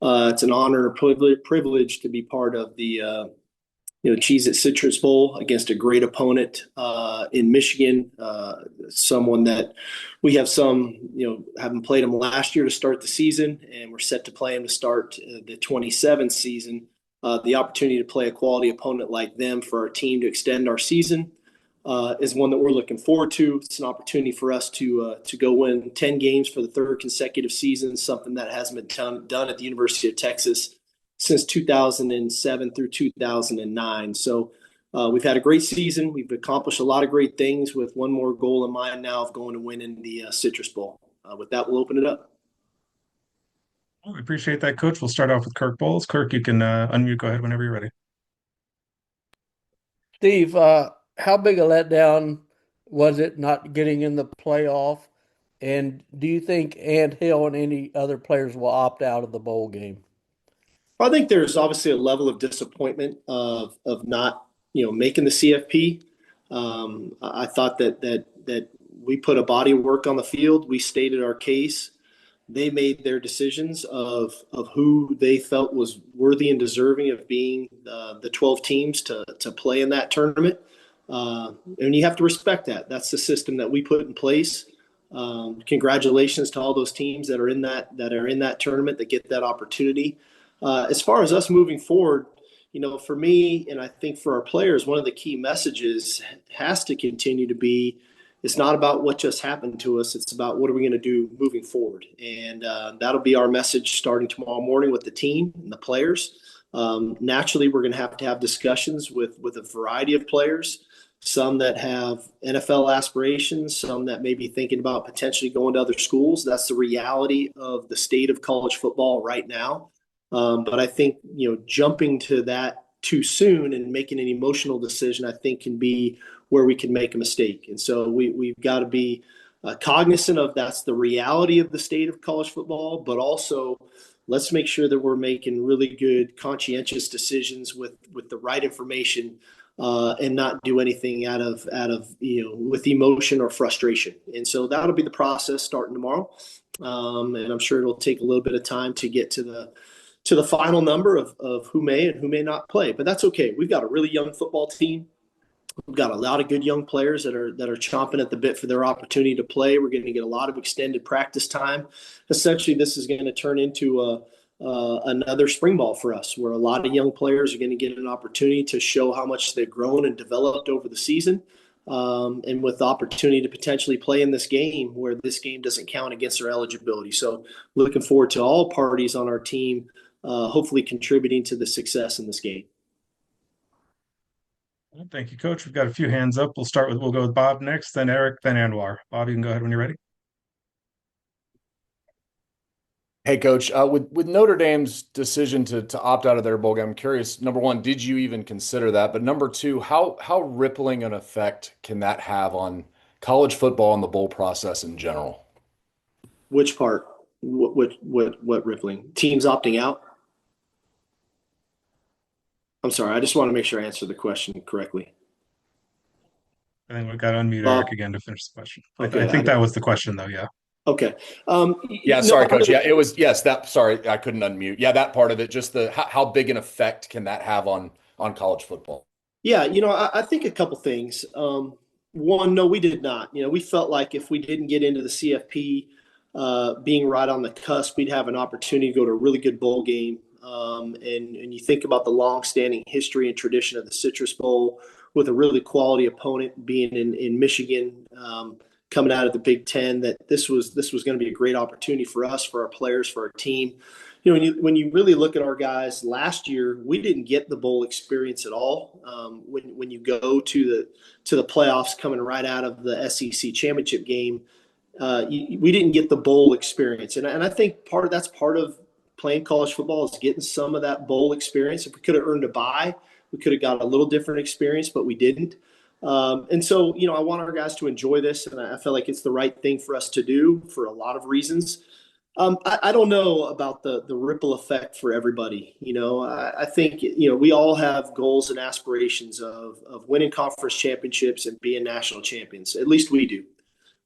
It's an honor and privilege to be part of the Cheez-It Citrus Bowl against a great opponent in Michigan. Someone that we have haven't played them last year to start the season, and we're set to play them to start the 27th season. The opportunity to play a quality opponent like them for our team to extend our season is one that we're looking forward to. It's an opportunity for us to go win 10 games for the third consecutive season, something that hasn't been done at the University of Texas since 2007 through 2009. So we've had a great season. We've accomplished a lot of great things with one more goal in mind now of going to win in the Citrus Bowl. With that, we'll open it up. Well, we appreciate that, Coach. We'll start off with Kirk Bowles. Kirk, you can unmute. Go ahead whenever you're ready. Steve, how big a letdown was it not getting in the playoff? And do you think Ant Hill and any other players will opt out of the bowl game? I think there's obviously a level of disappointment of not making the CFP. I thought that we put a body of work on the field. We stated our case. They made their decisions of who they felt was worthy and deserving of being the 12 teams to play in that tournament. And you have to respect that. That's the system that we put in place. Congratulations to all those teams that are in that tournament that get that opportunity. As far as us moving forward, for me, and I think for our players, one of the key messages has to continue to be, it's not about what just happened to us. It's about what are we going to do moving forward. And that'll be our message starting tomorrow morning with the team and the players. Naturally, we're going to have discussions with a variety of players, some that have NFL aspirations, some that may be thinking about potentially going to other schools. That's the reality of the state of college football right now. But I think, jumping to that too soon and making an emotional decision, I think can be where we can make a mistake. And so we've got to be cognizant of that's the reality of the state of college football, but also let's make sure that we're making really good, conscientious decisions with the right information and not do anything out of with emotion or frustration. And so that'll be the process starting tomorrow. And I'm sure it'll take a little bit of time to get to the final number of who may and who may not play. But that's okay. We've got a really young football team. We've got a lot of good young players that are chomping at the bit for their opportunity to play. We're going to get a lot of extended practice time. Essentially, this is going to turn into another spring ball for us, where a lot of young players are going to get an opportunity to show how much they've grown and developed over the season, and with the opportunity to potentially play in this game where this game doesn't count against their eligibility. So looking forward to all parties on our team hopefully contributing to the success in this game. Well, thank you, Coach. We've got a few hands up. We'll go with Bob next, then Eric, then Anwar. Bob, you can go ahead when you're ready. Hey, Coach, with Notre Dame's decision to opt out of their bowl game, I'm curious, number one, did you even consider that? But number two, how rippling an effect can that have on college football and the bowl process in general? Which part? What rippling? Teams opting out? I'm sorry. I just want to make sure I answer the question correctly. I think we've got to unmute Eric again to finish the question. Okay, I think that was the question, though. Yeah. Okay. Yeah, sorry, Coach. Yeah, it was. Yes, sorry, I couldn't unmute. Yeah, that part of it. Just how big an effect can that have on college football? Yeah, I think a couple things. One, no, we did not. We felt like if we didn't get into the CFP, being right on the cusp, we'd have an opportunity to go to a really good bowl game. And you think about the long-standing history and tradition of the Citrus Bowl with a really quality opponent being in Michigan, coming out of the Big Ten, that this was going to be a great opportunity for us, for our players, for our team. When you really look at our guys last year, we didn't get the bowl experience at all. When you go to the playoffs coming right out of the SEC championship game, we didn't get the bowl experience, and I think that's part of playing college football is getting some of that bowl experience. If we could have earned a bye, we could have got a little different experience, but we didn't. And so, I want our guys to enjoy this, and I feel like it's the right thing for us to do for a lot of reasons. I don't know about the ripple effect for everybody. I think, we all have goals and aspirations of winning conference championships and being national champions. At least we do.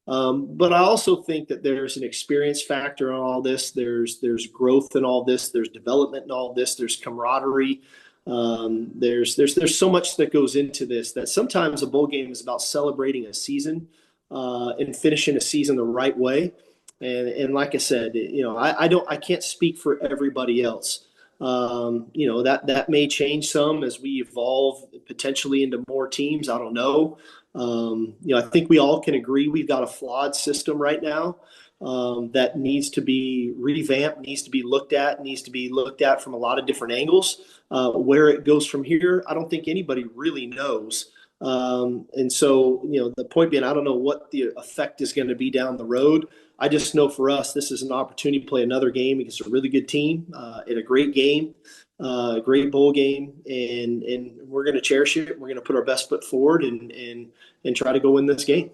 But I also think that there's an experience factor in all this. There's growth in all this. There's development in all this. There's camaraderie. There's so much that goes into this that sometimes a bowl game is about celebrating a season and finishing a season the right way. And like I said, I can't speak for everybody else. That may change some as we evolve potentially into more teams. I don't know. I think we all can agree we've got a flawed system right now that needs to be revamped, needs to be looked at from a lot of different angles. Where it goes from here, I don't think anybody really knows. And so, the point being, I don't know what the effect is going to be down the road. I just know for us, this is an opportunity to play another game against a really good team in a great game, a great bowl game, and we're going to cherish it. We're going to put our best foot forward and try to go win this game.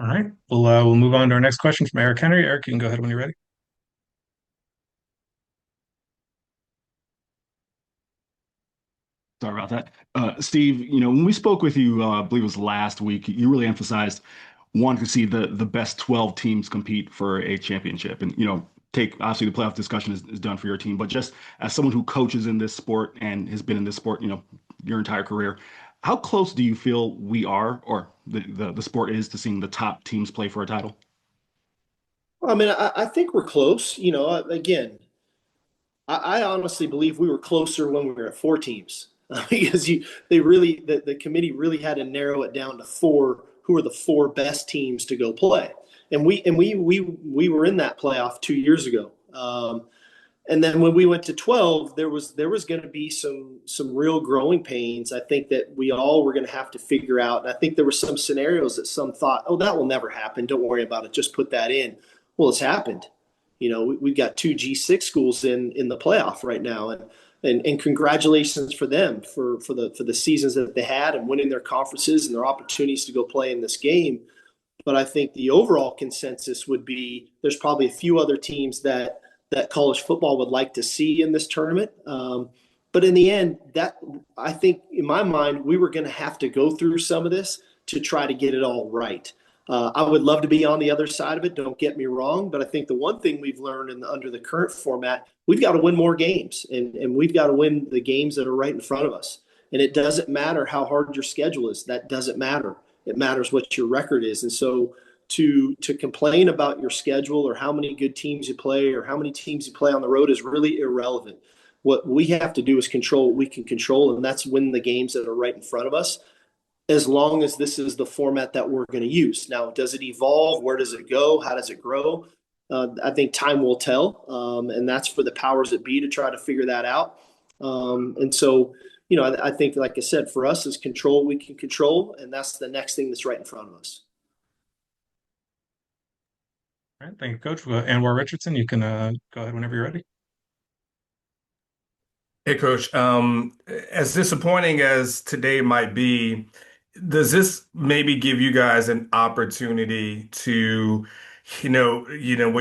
All right. We'll move on to our next question from Eric Henry. Eric, you can go ahead when you're ready. Sorry about that. Steve, when we spoke with you, I believe it was last week, you really emphasized wanting to see the best 12 teams compete for a championship. And, take obviously the playoff discussion is done for your team, but just as someone who coaches in this sport and has been in this sport, your entire career, how close do you feel we are, or the sport is, to seeing the top teams play for a title? I mean, I think we're close. Again, I honestly believe we were closer when we were at 4 teams because the committee really had to narrow it down to 4 who are the 4 best teams to go play, and we were in that playoff 2 years ago. And then when we went to 12, there was going to be some real growing pains. I think that we all were going to have to figure out. And I think there were some scenarios that some thought, oh, that will never happen. Don't worry about it. Just put that in. Well, it's happened. We've got 2 G6 schools in the playoff right now, and congratulations for them for the seasons that they had and winning their conferences and their opportunities to go play in this game. But I think the overall consensus would be there's probably a few other teams that college football would like to see in this tournament. But in the end, I think in my mind, we were going to have to go through some of this to try to get it all right. I would love to be on the other side of it. Don't get me wrong. But I think the one thing we've learned under the current format, we've got to win more games, and we've got to win the games that are right in front of us. And it doesn't matter how hard your schedule is. That doesn't matter. It matters what your record is. And so to complain about your schedule or how many good teams you play or how many teams you play on the road is really irrelevant. What we have to do is control what we can control, and that's win the games that are right in front of us, as long as this is the format that we're going to use. Now, does it evolve? Where does it go? How does it grow? I think time will tell, and that's for the powers that be to try to figure that out. And so, I think, like I said, for us is control what we can control, and that's the next thing that's right in front of us. All right, thank you, Coach. Anwar Richardson, you can go ahead whenever you're ready. Hey, Coach. As disappointing as today might be, does this maybe give you guys an opportunity to, when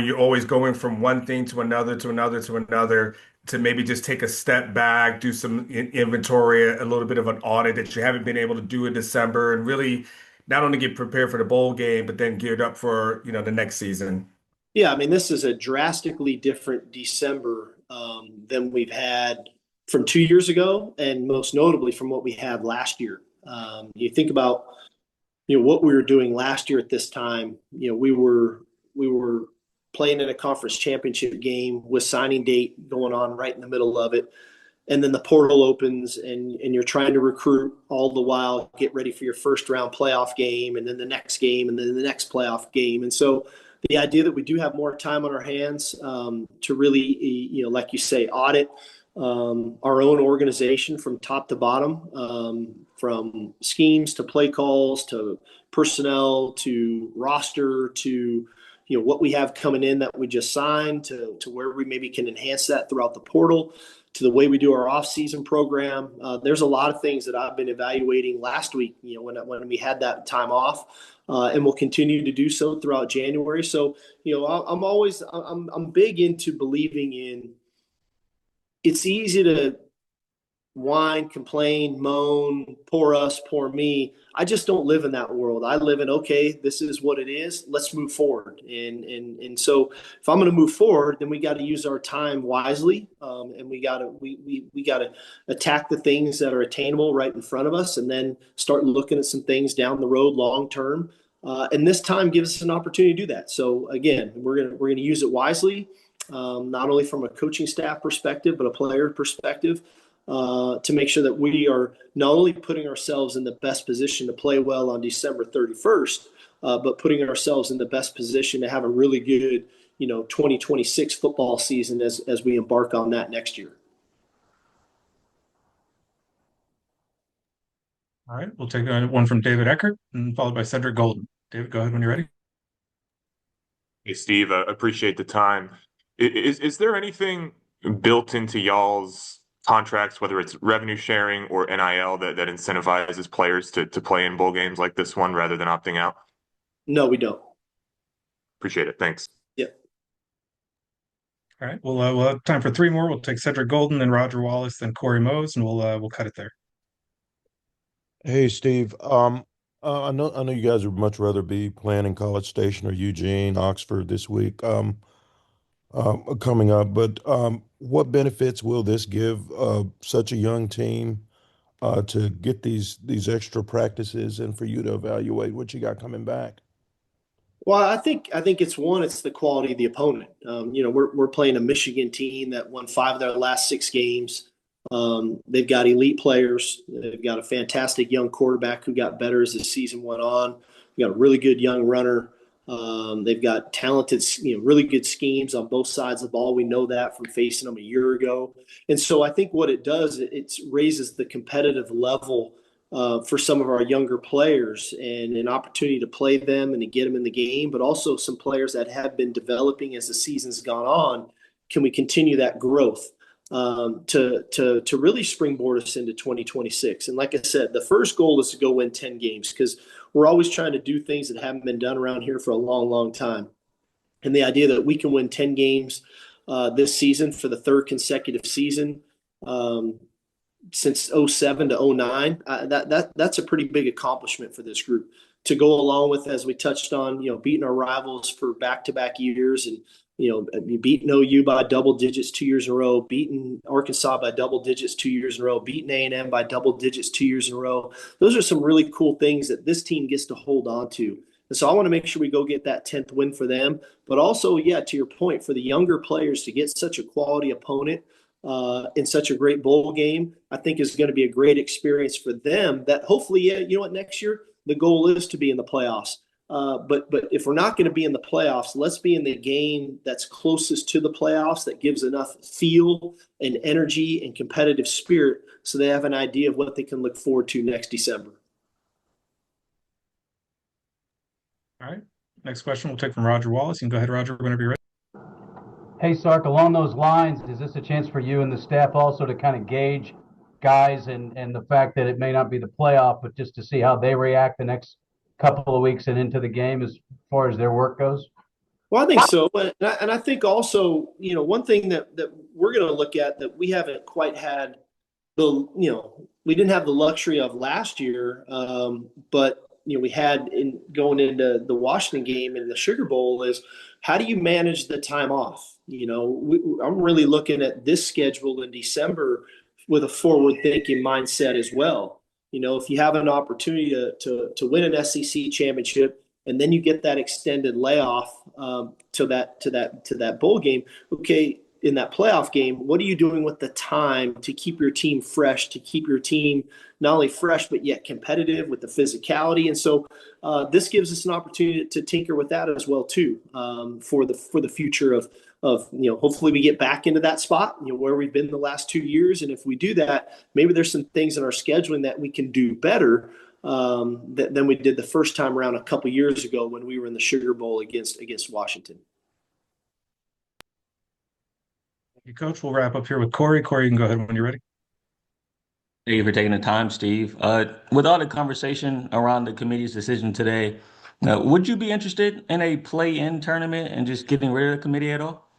you're always going from one thing to another, to maybe just take a step back, do some inventory, a little bit of an audit that you haven't been able to do in December, and really not only get prepared for the bowl game, but then geared up for, the next season? Yeah, I mean, this is a drastically different December than we've had from 2 years ago, and most notably from what we had last year. You think about, what we were doing last year at this time. We were playing in a conference championship game with signing date going on right in the middle of it, and then the portal opens, and you're trying to recruit all the while, get ready for your first round playoff game, and then the next game, and then the next playoff game. And so the idea that we do have more time on our hands to really, like you say, audit our own organization from top to bottom, from schemes to play calls to personnel to roster to what we have coming in that we just signed to where we maybe can enhance that throughout the portal, to the way we do our off-season program. There's a lot of things that I've been evaluating last week, when we had that time off, and we'll continue to do so throughout January. So, I'm big into believing in. It's easy to whine, complain, moan, poor us, poor me. I just don't live in that world. I live in, okay, this is what it is. Let's move forward. And so if I'm going to move forward, then we got to use our time wisely, and we got to attack the things that are attainable right in front of us, and then start looking at some things down the road long term. And this time gives us an opportunity to do that. So again, we're gonna use it wisely, not only from a coaching staff perspective, but a player perspective, to make sure that we are not only putting ourselves in the best position to play well on December 31st, but putting ourselves in the best position to have a really good, 2026 football season as we embark on that next year. All right, we'll take one from David Eckert and followed by Cedric Golden. David, go ahead when you're ready. Hey, Steve, appreciate the time. Is there anything built into y'all's contracts, whether it's revenue sharing or NIL, that incentivizes players to play in bowl games like this one rather than opting out? No, we don't. Appreciate it. Thanks. Yep. All right, we'll have time for three more. We'll take Cedric Golden, then Roger Wallace, then Corey Mose, and we'll cut it there. Hey, Steve. I know you guys would much rather be playing in College Station or Eugene, Oxford this week, coming up. But what benefits will this give such a young team to get these extra practices and for you to evaluate what you got coming back? Well, I think it's the quality of the opponent. We're playing a Michigan team that won 5 of their last 6 games. They've got elite players. They've got a fantastic young quarterback who got better as the season went on. They've got a really good young runner. They've got talented, really good schemes on both sides of the ball. We know that from facing them a year ago. And so I think what it does, it raises the competitive level for some of our younger players and an opportunity to play them and to get them in the game, but also some players that have been developing as the season's gone on. Can we continue that growth? To really springboard us into 2026. And like I said, the first goal is to go win 10 games because we're always trying to do things that haven't been done around here for a long, long time. And the idea that we can win 10 games this season for the 3rd consecutive season since 07 to 09, that's a pretty big accomplishment for this group to go along with, as we touched on, beating our rivals for back-to-back years and beating OU by double digits 2 years in a row, beating Arkansas by double digits 2 years in a row, beating A&M by double digits 2 years in a row. Those are some really cool things that this team gets to hold on to. And so I want to make sure we go get that 10th win for them. But also, yeah, to your point, for the younger players to get such a quality opponent in such a great bowl game, I think is going to be a great experience for them that hopefully, next year the goal is to be in the playoffs. But if we're not going to be in the playoffs, let's be in the game that's closest to the playoffs that gives enough feel and energy and competitive spirit so they have an idea of what they can look forward to next December. All right. Next question we'll take from Roger Wallace. You can go ahead, Roger, whenever you're ready. Hey, Sark, along those lines, is this a chance for you and the staff also to kind of gauge guys and the fact that it may not be the playoff, but just to see how they react the next couple of weeks and into the game as far as their work goes? Well, I think so. And I think also, one thing that we're going to look at that we haven't quite had we didn't have the luxury of last year, but we had in going into the Washington game and the Sugar Bowl is how do you manage the time off? I'm really looking at this schedule in December with a forward-thinking mindset as well. If you have an opportunity to win an SEC championship and then you get that extended layoff to that bowl game, okay, in that playoff game, what are you doing with the time to keep your team fresh, to keep your team not only fresh but yet competitive with the physicality? And so this gives us an opportunity to tinker with that as well too, for the future of hopefully we get back into that spot where we've been the last 2 years. And if we do that, maybe there's some things in our scheduling that we can do better than we did the first time around a couple years ago when we were in the Sugar Bowl against Washington. Thank you, Coach. We'll wrap up here with Corey. Corey, you can go ahead when you're ready. Thank you for taking the time, Steve. With all the conversation around the committee's decision today, would you be interested in a play-in tournament and just getting rid of the committee at all?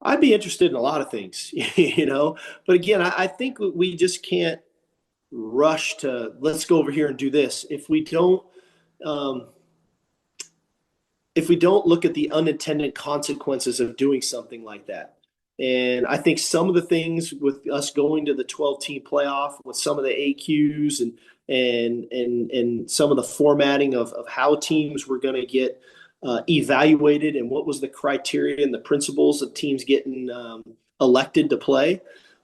I'd be interested in a lot of things, but again, I think we just can't rush to let's go over here and do this um, if we don't look at the unintended consequences of doing something like that. And I think some of the things with us going to the 12-team playoff with some of the AQs and some of the formatting of how teams were going to get evaluated and what was the criteria and the principles of teams getting elected to play.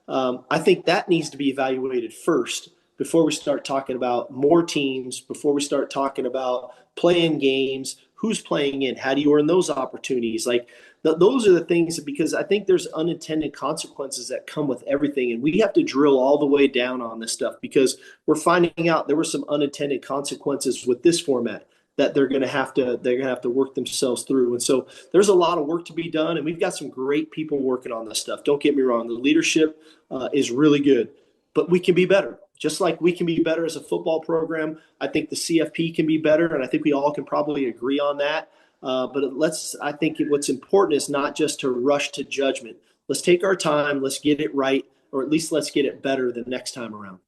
I think that needs to be evaluated first before we start talking about more teams, before we start talking about playing games, who's playing in, how do you earn those opportunities? Like those are the things, because I think there's unintended consequences that come with everything. And we have to drill all the way down on this stuff because we're finding out there were some unintended consequences with this format that they're going to have to work themselves through. And so there's a lot of work to be done, and we've got some great people working on this stuff. Don't get me wrong. The leadership is really good, but we can be better. Just like we can be better as a football program, I think the CFP can be better, and I think we all can probably agree on that. I think what's important is not just to rush to judgment. Let's take our time. Let's get it right, or at least let's get it better the next time around.